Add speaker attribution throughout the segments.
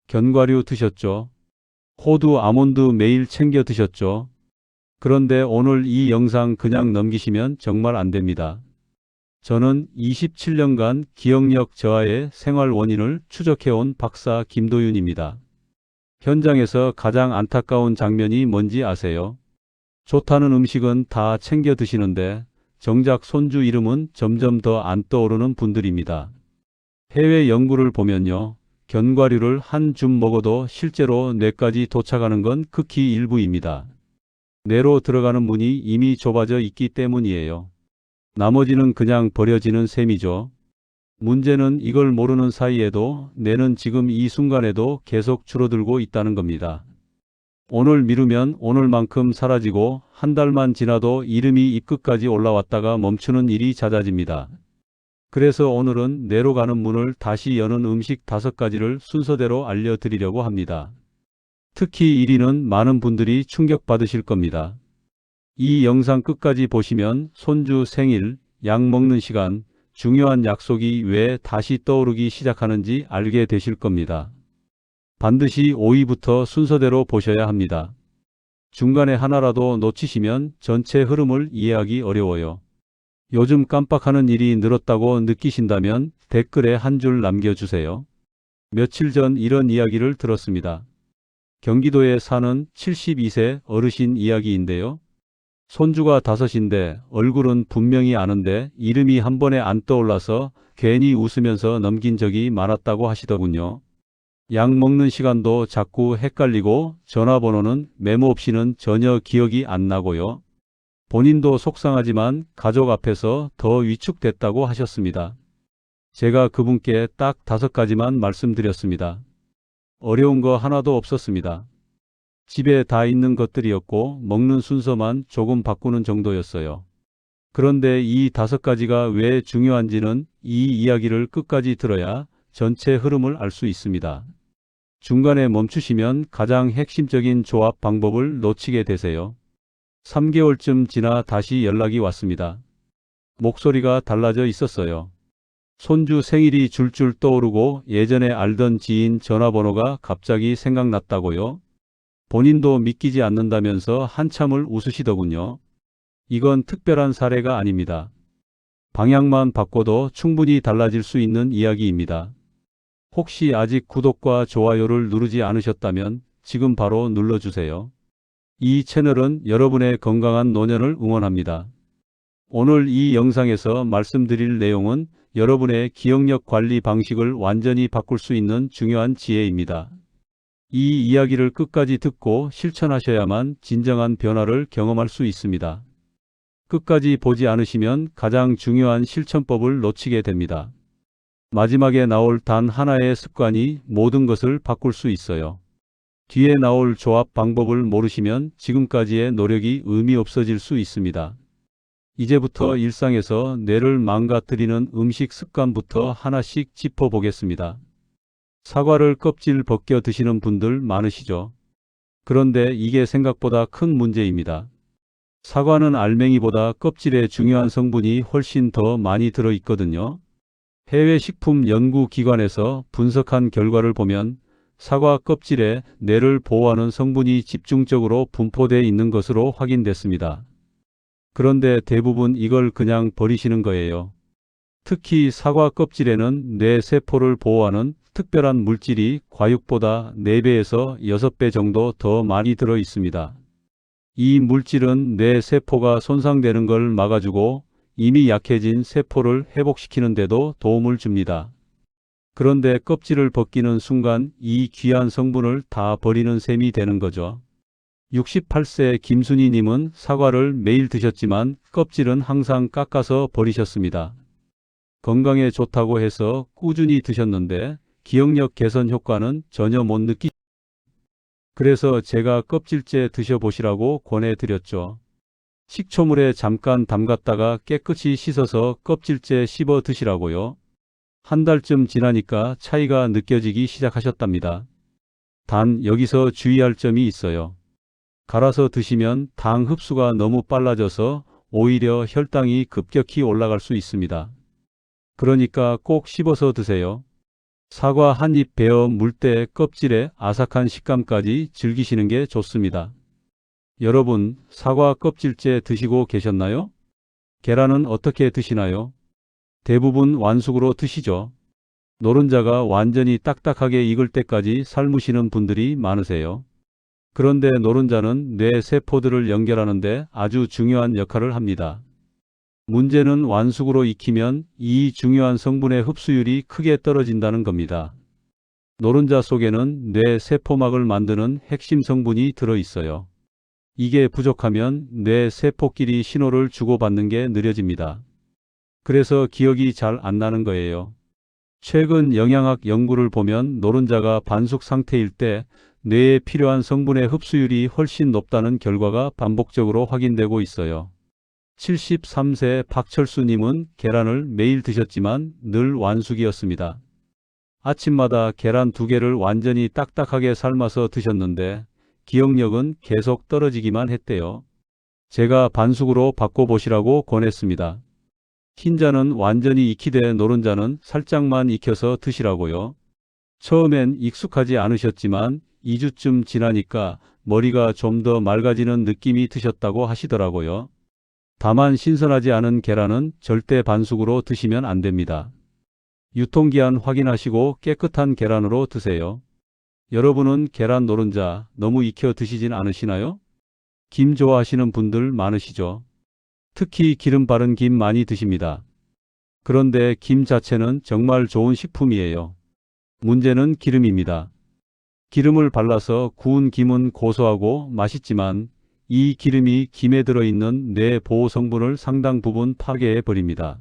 Speaker 1: 견과류 드셨죠? 호두, 아몬드 매일 챙겨 드셨죠? 그런데 오늘 이 영상 그냥 넘기시면 정말 안 됩니다. 저는 27년간 기억력 저하의 생활 원인을 추적해온 박사 김도윤입니다. 현장에서 가장 안타까운 장면이 뭔지 아세요? 좋다는 음식은 다 챙겨 드시는데 정작 손주 이름은 점점 더 안 떠오르는 분들입니다. 해외 연구를 보면요. 견과류를 한 줌 먹어도 실제로 뇌까지 도착하는 건 극히 일부입니다. 뇌로 들어가는 문이 이미 좁아져 있기 때문이에요. 나머지는 그냥 버려지는 셈이죠. 문제는 이걸 모르는 사이에도 뇌는 지금 이 순간에도 계속 줄어들고 있다는 겁니다. 오늘 미루면 오늘만큼 사라지고 한 달만 지나도 이름이 입끝까지 올라왔다가 멈추는 일이 잦아집니다. 그래서 오늘은 뇌로 가는 문을 다시 여는 음식 5가지를 순서대로 알려드리려고 합니다. 특히 1위는 많은 분들이 충격받으실 겁니다. 이 영상 끝까지 보시면 손주 생일, 약 먹는 시간, 중요한 약속이 왜 다시 떠오르기 시작하는지 알게 되실 겁니다. 반드시 5위부터 순서대로 보셔야 합니다. 중간에 하나라도 놓치시면 전체 흐름을 이해하기 어려워요. 요즘 깜빡하는 일이 늘었다고 느끼신다면 댓글에 한 줄 남겨주세요. 며칠 전 이런 이야기를 들었습니다. 경기도에 사는 72세 어르신 이야기인데요. 손주가 5인데 얼굴은 분명히 아는데 이름이 한 번에 안 떠올라서 괜히 웃으면서 넘긴 적이 많았다고 하시더군요. 약 먹는 시간도 자꾸 헷갈리고 전화번호는 메모 없이는 전혀 기억이 안 나고요. 본인도 속상하지만 가족 앞에서 더 위축됐다고 하셨습니다. 제가 그분께 딱 5가지만 말씀드렸습니다. 어려운 거 하나도 없었습니다. 집에 다 있는 것들이었고 먹는 순서만 조금 바꾸는 정도였어요. 그런데 이 5가지가 왜 중요한지는 이 이야기를 끝까지 들어야 전체 흐름을 알 수 있습니다. 중간에 멈추시면 가장 핵심적인 조합 방법을 놓치게 되세요. 3개월쯤 지나 다시 연락이 왔습니다. 목소리가 달라져 있었어요. 손주 생일이 줄줄 떠오르고 예전에 알던 지인 전화번호가 갑자기 생각났다고요. 본인도 믿기지 않는다면서 한참을 웃으시더군요. 이건 특별한 사례가 아닙니다. 방향만 바꿔도 충분히 달라질 수 있는 이야기입니다. 혹시 아직 구독과 좋아요를 누르지 않으셨다면 지금 바로 눌러주세요. 이 채널은 여러분의 건강한 노년을 응원합니다. 오늘 이 영상에서 말씀드릴 내용은 여러분의 기억력 관리 방식을 완전히 바꿀 수 있는 중요한 지혜입니다. 이 이야기를 끝까지 듣고 실천하셔야만 진정한 변화를 경험할 수 있습니다. 끝까지 보지 않으시면 가장 중요한 실천법을 놓치게 됩니다. 마지막에 나올 단 하나의 습관이 모든 것을 바꿀 수 있어요. 뒤에 나올 조합 방법을 모르시면 지금까지의 노력이 의미 없어질 수 있습니다. 이제부터 일상에서 뇌를 망가뜨리는 음식 습관부터 하나씩 짚어보겠습니다. 사과를 껍질 벗겨 드시는 분들 많으시죠? 그런데 이게 생각보다 큰 문제입니다. 사과는 알맹이보다 껍질에 중요한 성분이 훨씬 더 많이 들어있거든요. 해외 식품 연구기관에서 분석한 결과를 보면 사과 껍질에 뇌를 보호하는 성분이 집중적으로 분포되어 있는 것으로 확인됐습니다. 그런데 대부분 이걸 그냥 버리시는 거예요. 특히 사과 껍질에는 뇌 세포를 보호하는 특별한 물질이 과육보다 4배에서 6배 정도 더 많이 들어 있습니다. 이 물질은 뇌 세포가 손상되는 걸 막아주고 이미 약해진 세포를 회복시키는 데도 도움을 줍니다. 그런데 껍질을 벗기는 순간 이 귀한 성분을 다 버리는 셈이 되는 거죠. 68세 김순희님은 사과를 매일 드셨지만 껍질은 항상 깎아서 버리셨습니다. 건강에 좋다고 해서 꾸준히 드셨는데 기억력 개선 효과는 전혀 못 느끼. 그래서 제가 껍질째 드셔보시라고 권해드렸죠. 식초물에 잠깐 담갔다가 깨끗이 씻어서 껍질째 씹어 드시라고요. 한 달쯤 지나니까 차이가 느껴지기 시작하셨답니다. 단 여기서 주의할 점이 있어요. 갈아서 드시면 당 흡수가 너무 빨라져서 오히려 혈당이 급격히 올라갈 수 있습니다. 그러니까 꼭 씹어서 드세요. 사과 한 입 베어 물 때 껍질의 아삭한 식감까지 즐기시는 게 좋습니다. 여러분, 사과 껍질째 드시고 계셨나요? 계란은 어떻게 드시나요? 대부분 완숙으로 드시죠. 노른자가 완전히 딱딱하게 익을 때까지 삶으시는 분들이 많으세요. 그런데 노른자는 뇌 세포들을 연결하는데 아주 중요한 역할을 합니다. 문제는 완숙으로 익히면 이 중요한 성분의 흡수율이 크게 떨어진다는 겁니다. 노른자 속에는 뇌 세포막을 만드는 핵심 성분이 들어 있어요. 이게 부족하면 뇌 세포끼리 신호를 주고받는 게 느려집니다. 그래서 기억이 잘 안 나는 거예요. 최근 영양학 연구를 보면 노른자가 반숙 상태일 때 뇌에 필요한 성분의 흡수율이 훨씬 높다는 결과가 반복적으로 확인되고 있어요. 73세 박철수님은 계란을 매일 드셨지만 늘 완숙이었습니다. 아침마다 계란 2개를 완전히 딱딱하게 삶아서 드셨는데 기억력은 계속 떨어지기만 했대요. 제가 반숙으로 바꿔보시라고 권했습니다. 흰자는 완전히 익히되 노른자는 살짝만 익혀서 드시라고요. 처음엔 익숙하지 않으셨지만 2주쯤 지나니까 머리가 좀 더 맑아지는 느낌이 드셨다고 하시더라고요. 다만 신선하지 않은 계란은 절대 반숙으로 드시면 안 됩니다. 유통기한 확인하시고 깨끗한 계란으로 드세요. 여러분은 계란 노른자 너무 익혀 드시진 않으시나요? 김 좋아하시는 분들 많으시죠? 특히 기름 바른 김 많이 드십니다. 그런데 김 자체는 정말 좋은 식품이에요. 문제는 기름입니다. 기름을 발라서 구운 김은 고소하고 맛있지만 이 기름이 김에 들어있는 뇌 보호 성분을 상당 부분 파괴해 버립니다.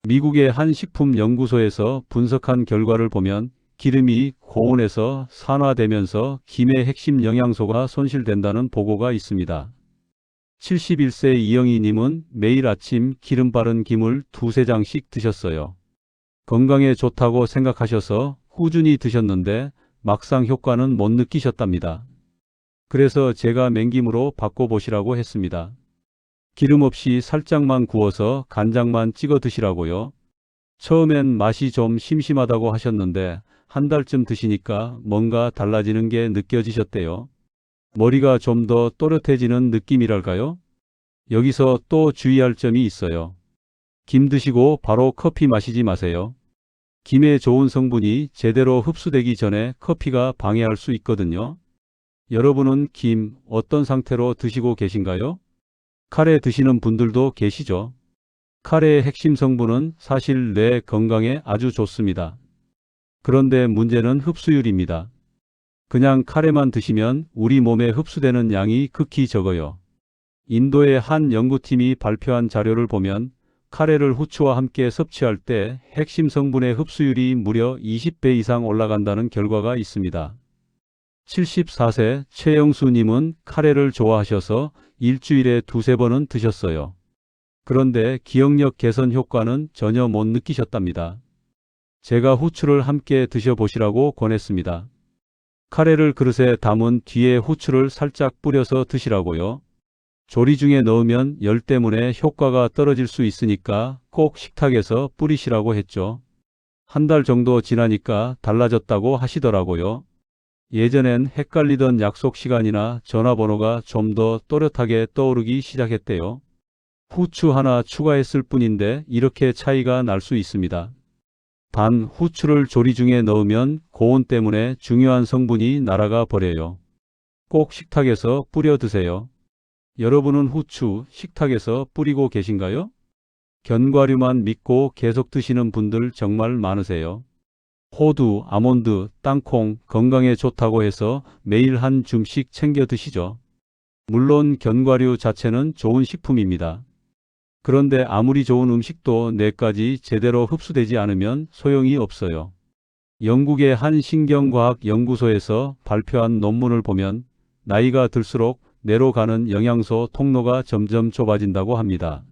Speaker 1: 미국의 한 식품 연구소에서 분석한 결과를 보면 기름이 고온에서 산화되면서 김의 핵심 영양소가 손실된다는 보고가 있습니다. 71세 이영희님은 매일 아침 기름 바른 김을 2~3장씩 드셨어요. 건강에 좋다고 생각하셔서 꾸준히 드셨는데 막상 효과는 못 느끼셨답니다. 그래서 제가 맹김으로 바꿔보시라고 했습니다. 기름 없이 살짝만 구워서 간장만 찍어 드시라고요. 처음엔 맛이 좀 심심하다고 하셨는데 한 달쯤 드시니까 뭔가 달라지는 게 느껴지셨대요. 머리가 좀 더 또렷해지는 느낌이랄까요? 여기서 또 주의할 점이 있어요. 김 드시고 바로 커피 마시지 마세요. 김에 좋은 성분이 제대로 흡수되기 전에 커피가 방해할 수 있거든요. 여러분은 김 어떤 상태로 드시고 계신가요? 카레 드시는 분들도 계시죠? 카레의 핵심 성분은 사실 뇌 건강에 아주 좋습니다. 그런데 문제는 흡수율입니다. 그냥 카레만 드시면 우리 몸에 흡수되는 양이 극히 적어요. 인도의 한 연구팀이 발표한 자료를 보면 카레를 후추와 함께 섭취할 때 핵심 성분의 흡수율이 무려 20배 이상 올라간다는 결과가 있습니다. 74세 최영수님은 카레를 좋아하셔서 일주일에 2~3번은 드셨어요. 그런데 기억력 개선 효과는 전혀 못 느끼셨답니다. 제가 후추를 함께 드셔보시라고 권했습니다. 카레를 그릇에 담은 뒤에 후추를 살짝 뿌려서 드시라고요. 조리 중에 넣으면 열 때문에 효과가 떨어질 수 있으니까 꼭 식탁에서 뿌리시라고 했죠. 한 달 정도 지나니까 달라졌다고 하시더라고요. 예전엔 헷갈리던 약속 시간이나 전화번호가 좀 더 또렷하게 떠오르기 시작했대요. 후추 하나 추가했을 뿐인데 이렇게 차이가 날 수 있습니다. 단 후추를 조리 중에 넣으면 고온 때문에 중요한 성분이 날아가 버려요. 꼭 식탁에서 뿌려 드세요. 여러분은 후추 식탁에서 뿌리고 계신가요? 견과류만 믿고 계속 드시는 분들 정말 많으세요. 호두, 아몬드, 땅콩 건강에 좋다고 해서 매일 한 줌씩 챙겨 드시죠. 물론 견과류 자체는 좋은 식품입니다. 그런데 아무리 좋은 음식도 뇌까지 제대로 흡수되지 않으면 소용이 없어요. 영국의 한 신경과학 연구소에서 발표한 논문을 보면 나이가 들수록 뇌로 가는 영양소 통로가 점점 좁아진다고 합니다.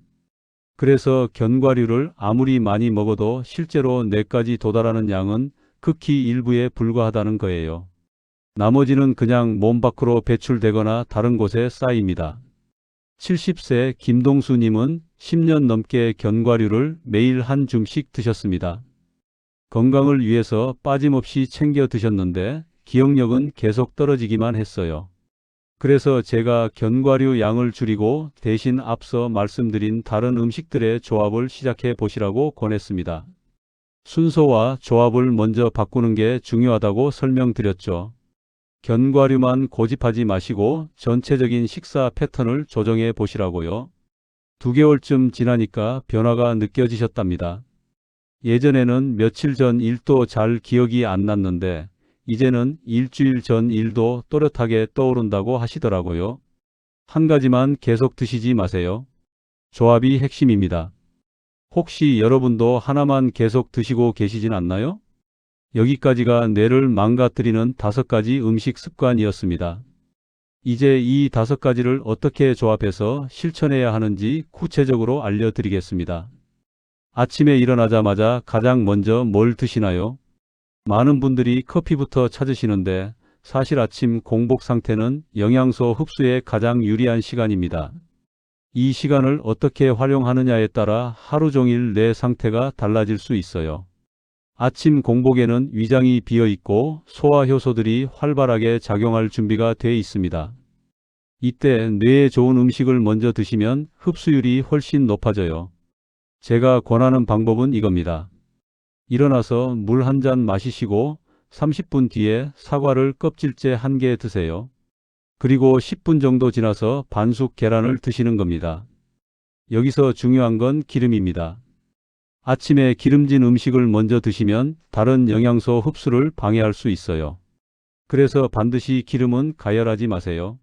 Speaker 1: 그래서 견과류를 아무리 많이 먹어도 실제로 뇌까지 도달하는 양은 극히 일부에 불과하다는 거예요. 나머지는 그냥 몸 밖으로 배출되거나 다른 곳에 쌓입니다. 70세 김동수님은 10년 넘게 견과류를 매일 한 줌씩 드셨습니다. 건강을 위해서 빠짐없이 챙겨 드셨는데 기억력은 계속 떨어지기만 했어요. 그래서 제가 견과류 양을 줄이고 대신 앞서 말씀드린 다른 음식들의 조합을 시작해 보시라고 권했습니다. 순서와 조합을 먼저 바꾸는 게 중요하다고 설명드렸죠. 견과류만 고집하지 마시고 전체적인 식사 패턴을 조정해 보시라고요. 2개월쯤 지나니까 변화가 느껴지셨답니다. 예전에는 며칠 전 일도 잘 기억이 안 났는데 이제는 일주일 전 일도 또렷하게 떠오른다고 하시더라고요. 한 가지만 계속 드시지 마세요. 조합이 핵심입니다. 혹시 여러분도 하나만 계속 드시고 계시진 않나요? 여기까지가 뇌를 망가뜨리는 5가지 음식 습관이었습니다. 이제 이 5가지를 어떻게 조합해서 실천해야 하는지 구체적으로 알려드리겠습니다. 아침에 일어나자마자 가장 먼저 뭘 드시나요? 많은 분들이 커피부터 찾으시는데 사실 아침 공복 상태는 영양소 흡수에 가장 유리한 시간입니다. 이 시간을 어떻게 활용하느냐에 따라 하루 종일 내 상태가 달라질 수 있어요. 아침 공복에는 위장이 비어 있고 소화 효소들이 활발하게 작용할 준비가 돼 있습니다. 이때 뇌에 좋은 음식을 먼저 드시면 흡수율이 훨씬 높아져요. 제가 권하는 방법은 이겁니다. 일어나서 물 한 잔 마시시고 30분 뒤에 사과를 껍질째 1개 드세요. 그리고 10분 정도 지나서 반숙 계란을 드시는 겁니다. 여기서 중요한 건 기름입니다. 아침에 기름진 음식을 먼저 드시면 다른 영양소 흡수를 방해할 수 있어요. 그래서 반드시 기름은 가열하지 마세요.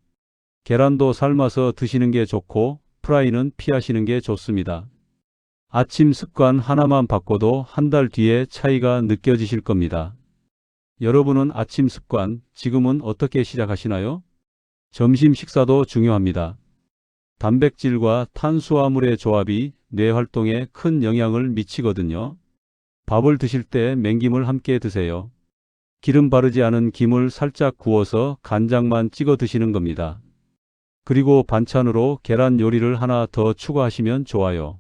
Speaker 1: 계란도 삶아서 드시는 게 좋고 프라이는 피하시는 게 좋습니다. 아침 습관 하나만 바꿔도 한 달 뒤에 차이가 느껴지실 겁니다. 여러분은 아침 습관 지금은 어떻게 시작하시나요? 점심 식사도 중요합니다. 단백질과 탄수화물의 조합이 뇌 활동에 큰 영향을 미치거든요. 밥을 드실 때 맹김을 함께 드세요. 기름 바르지 않은 김을 살짝 구워서 간장만 찍어 드시는 겁니다. 그리고 반찬으로 계란 요리를 하나 더 추가하시면 좋아요.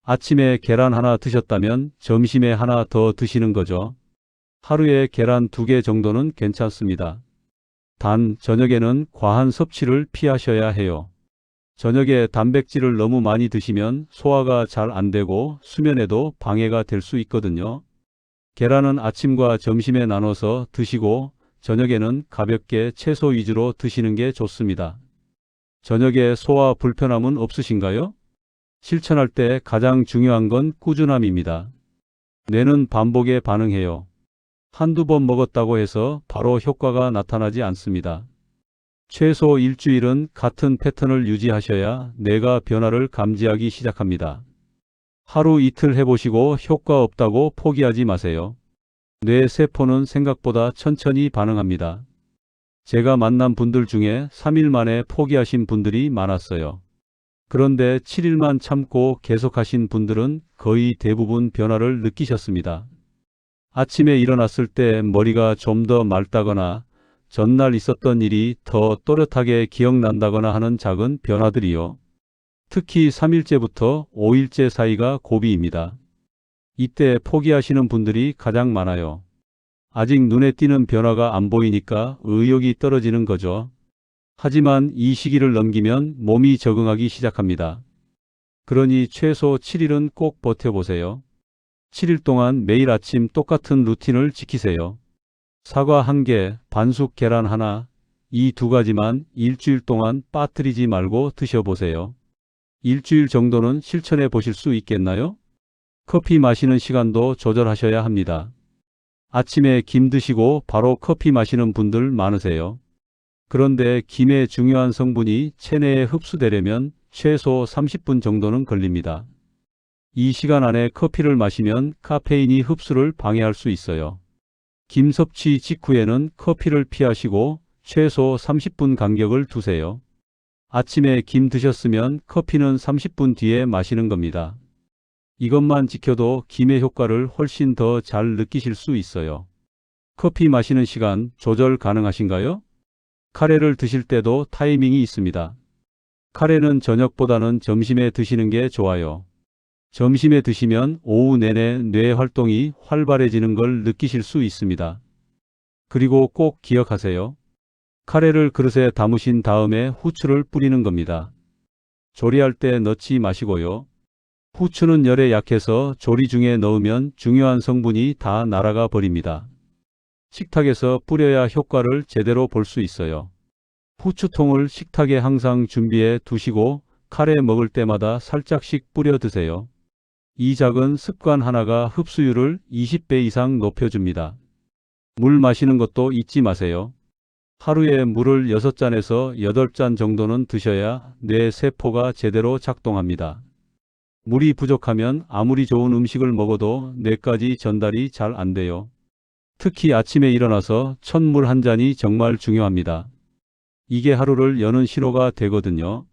Speaker 1: 아침에 계란 하나 드셨다면 점심에 하나 더 드시는 거죠. 하루에 계란 2개 정도는 괜찮습니다. 단 저녁에는 과한 섭취를 피하셔야 해요. 저녁에 단백질을 너무 많이 드시면 소화가 잘 안 되고 수면에도 방해가 될 수 있거든요. 계란은 아침과 점심에 나눠서 드시고 저녁에는 가볍게 채소 위주로 드시는 게 좋습니다. 저녁에 소화 불편함은 없으신가요? 실천할 때 가장 중요한 건 꾸준함입니다. 뇌는 반복에 반응해요. 한두 번 먹었다고 해서 바로 효과가 나타나지 않습니다. 최소 일주일은 같은 패턴을 유지하셔야 뇌가 변화를 감지하기 시작합니다. 하루 이틀 해보시고 효과 없다고 포기하지 마세요. 뇌 세포는 생각보다 천천히 반응합니다. 제가 만난 분들 중에 3일 만에 포기하신 분들이 많았어요. 그런데 7일만 참고 계속하신 분들은 거의 대부분 변화를 느끼셨습니다. 아침에 일어났을 때 머리가 좀 더 맑다거나 전날 있었던 일이 더 또렷하게 기억난다거나 하는 작은 변화들이요. 특히 3일째부터 5일째 사이가 고비입니다. 이때 포기하시는 분들이 가장 많아요. 아직 눈에 띄는 변화가 안 보이니까 의욕이 떨어지는 거죠. 하지만 이 시기를 넘기면 몸이 적응하기 시작합니다. 그러니 최소 7일은 꼭 버텨보세요. 7일 동안 매일 아침 똑같은 루틴을 지키세요. 사과 1개, 반숙 계란 하나, 이 2가지만 일주일 동안 빠뜨리지 말고 드셔보세요. 일주일 정도는 실천해 보실 수 있겠나요? 커피 마시는 시간도 조절하셔야 합니다. 아침에 김 드시고 바로 커피 마시는 분들 많으세요. 그런데 김의 중요한 성분이 체내에 흡수되려면 최소 30분 정도는 걸립니다. 이 시간 안에 커피를 마시면 카페인이 흡수를 방해할 수 있어요. 김 섭취 직후에는 커피를 피하시고 최소 30분 간격을 두세요. 아침에 김 드셨으면 커피는 30분 뒤에 마시는 겁니다. 이것만 지켜도 김의 효과를 훨씬 더 잘 느끼실 수 있어요. 커피 마시는 시간 조절 가능하신가요? 카레를 드실 때도 타이밍이 있습니다. 카레는 저녁보다는 점심에 드시는 게 좋아요. 점심에 드시면 오후 내내 뇌 활동이 활발해지는 걸 느끼실 수 있습니다. 그리고 꼭 기억하세요. 카레를 그릇에 담으신 다음에 후추를 뿌리는 겁니다. 조리할 때 넣지 마시고요. 후추는 열에 약해서 조리 중에 넣으면 중요한 성분이 다 날아가 버립니다. 식탁에서 뿌려야 효과를 제대로 볼 수 있어요. 후추통을 식탁에 항상 준비해 두시고 카레 먹을 때마다 살짝씩 뿌려 드세요. 이 작은 습관 하나가 흡수율을 20배 이상 높여줍니다. 물 마시는 것도 잊지 마세요. 하루에 물을 6잔에서 8잔 정도는 드셔야 뇌 세포가 제대로 작동합니다. 물이 부족하면 아무리 좋은 음식을 먹어도 뇌까지 전달이 잘 안 돼요. 특히 아침에 일어나서 첫 물 한 잔이 정말 중요합니다. 이게 하루를 여는 신호가 되거든요.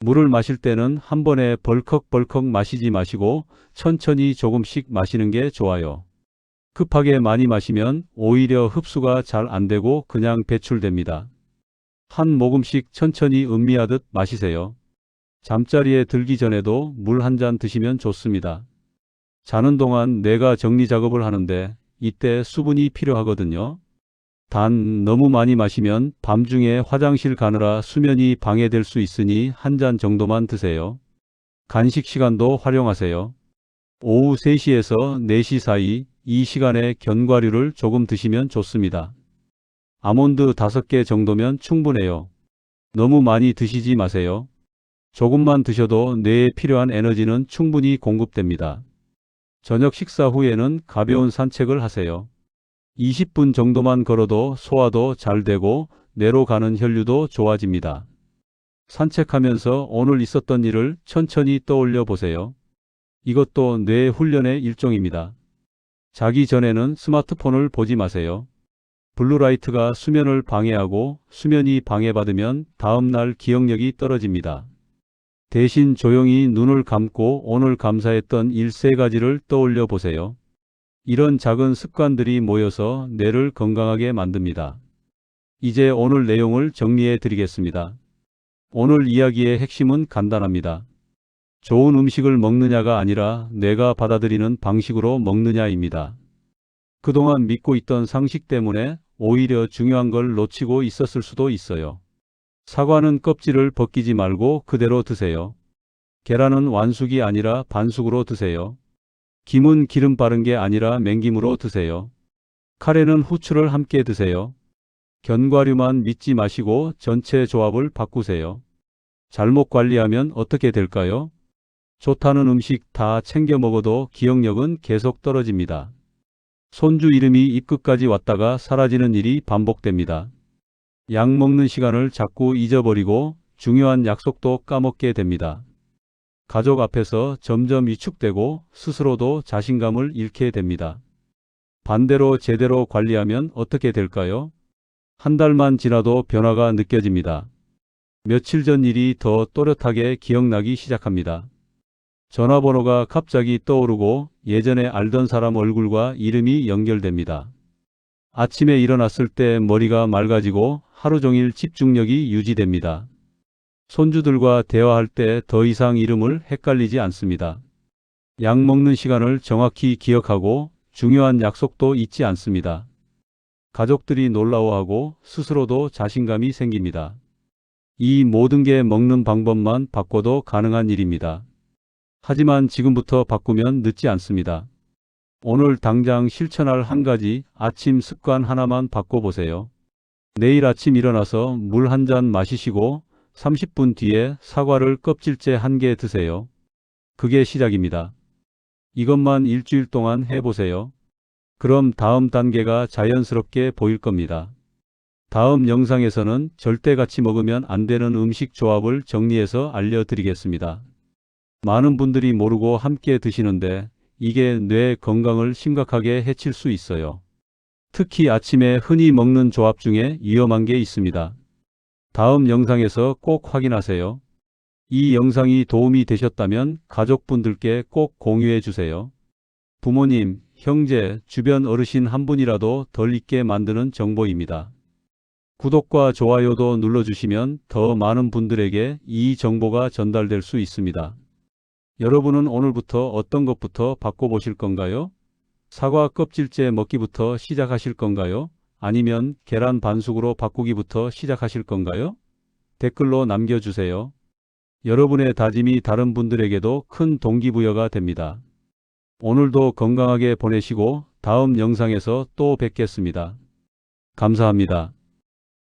Speaker 1: 물을 마실 때는 한 번에 벌컥벌컥 마시지 마시고 천천히 조금씩 마시는 게 좋아요. 급하게 많이 마시면 오히려 흡수가 잘 안 되고 그냥 배출됩니다. 한 모금씩 천천히 음미하듯 마시세요. 잠자리에 들기 전에도 물 한 잔 드시면 좋습니다. 자는 동안 뇌가 정리 작업을 하는데 이때 수분이 필요하거든요. 단 너무 많이 마시면 밤중에 화장실 가느라 수면이 방해될 수 있으니 한 잔 정도만 드세요. 간식 시간도 활용하세요. 오후 3시에서 4시 사이 이 시간에 견과류를 조금 드시면 좋습니다. 아몬드 5개 정도면 충분해요. 너무 많이 드시지 마세요. 조금만 드셔도 뇌에 필요한 에너지는 충분히 공급됩니다. 저녁 식사 후에는 가벼운 산책을 하세요. 20분 정도만 걸어도 소화도 잘 되고 뇌로 가는 혈류도 좋아집니다. 산책하면서 오늘 있었던 일을 천천히 떠올려 보세요. 이것도 뇌 훈련의 일종입니다. 자기 전에는 스마트폰을 보지 마세요. 블루라이트가 수면을 방해하고 수면이 방해받으면 다음날 기억력이 떨어집니다. 대신 조용히 눈을 감고 오늘 감사했던 일 3가지를 떠올려 보세요. 이런 작은 습관들이 모여서 뇌를 건강하게 만듭니다. 이제 오늘 내용을 정리해 드리겠습니다. 오늘 이야기의 핵심은 간단합니다. 좋은 음식을 먹느냐가 아니라 뇌가 받아들이는 방식으로 먹느냐입니다. 그동안 믿고 있던 상식 때문에 오히려 중요한 걸 놓치고 있었을 수도 있어요. 사과는 껍질을 벗기지 말고 그대로 드세요. 계란은 완숙이 아니라 반숙으로 드세요. 김은 기름 바른 게 아니라 맹김으로 드세요. 카레는 후추를 함께 드세요. 견과류만 믿지 마시고 전체 조합을 바꾸세요. 잘못 관리하면 어떻게 될까요? 좋다는 음식 다 챙겨 먹어도 기억력은 계속 떨어집니다. 손주 이름이 입끝까지 왔다가 사라지는 일이 반복됩니다. 약 먹는 시간을 자꾸 잊어버리고 중요한 약속도 까먹게 됩니다. 가족 앞에서 점점 위축되고 스스로도 자신감을 잃게 됩니다. 반대로 제대로 관리하면 어떻게 될까요? 한 달만 지나도 변화가 느껴집니다. 며칠 전 일이 더 또렷하게 기억나기 시작합니다. 전화번호가 갑자기 떠오르고 예전에 알던 사람 얼굴과 이름이 연결됩니다. 아침에 일어났을 때 머리가 맑아지고 하루 종일 집중력이 유지됩니다. 손주들과 대화할 때 더 이상 이름을 헷갈리지 않습니다. 약 먹는 시간을 정확히 기억하고 중요한 약속도 잊지 않습니다. 가족들이 놀라워하고 스스로도 자신감이 생깁니다. 이 모든 게 먹는 방법만 바꿔도 가능한 일입니다. 하지만 지금부터 바꾸면 늦지 않습니다. 오늘 당장 실천할 한 가지 아침 습관 하나만 바꿔보세요. 내일 아침 일어나서 물 한 잔 마시시고 30분 뒤에 사과를 껍질째 1개 드세요. 그게 시작입니다. 이것만 일주일 동안 해보세요. 그럼 다음 단계가 자연스럽게 보일 겁니다. 다음 영상에서는 절대 같이 먹으면 안 되는 음식 조합을 정리해서 알려드리겠습니다. 많은 분들이 모르고 함께 드시는데 이게 뇌 건강을 심각하게 해칠 수 있어요. 특히 아침에 흔히 먹는 조합 중에 위험한 게 있습니다. 다음 영상에서 꼭 확인하세요. 이 영상이 도움이 되셨다면 가족분들께 꼭 공유해 주세요. 부모님, 형제, 주변 어르신 한 분이라도 덜 잊게 만드는 정보입니다. 구독과 좋아요도 눌러주시면 더 많은 분들에게 이 정보가 전달될 수 있습니다. 여러분은 오늘부터 어떤 것부터 바꿔보실 건가요? 사과 껍질째 먹기부터 시작하실 건가요? 아니면 계란 반숙으로 바꾸기부터 시작하실 건가요? 댓글로 남겨주세요. 여러분의 다짐이 다른 분들에게도 큰 동기부여가 됩니다. 오늘도 건강하게 보내시고 다음 영상에서 또 뵙겠습니다. 감사합니다.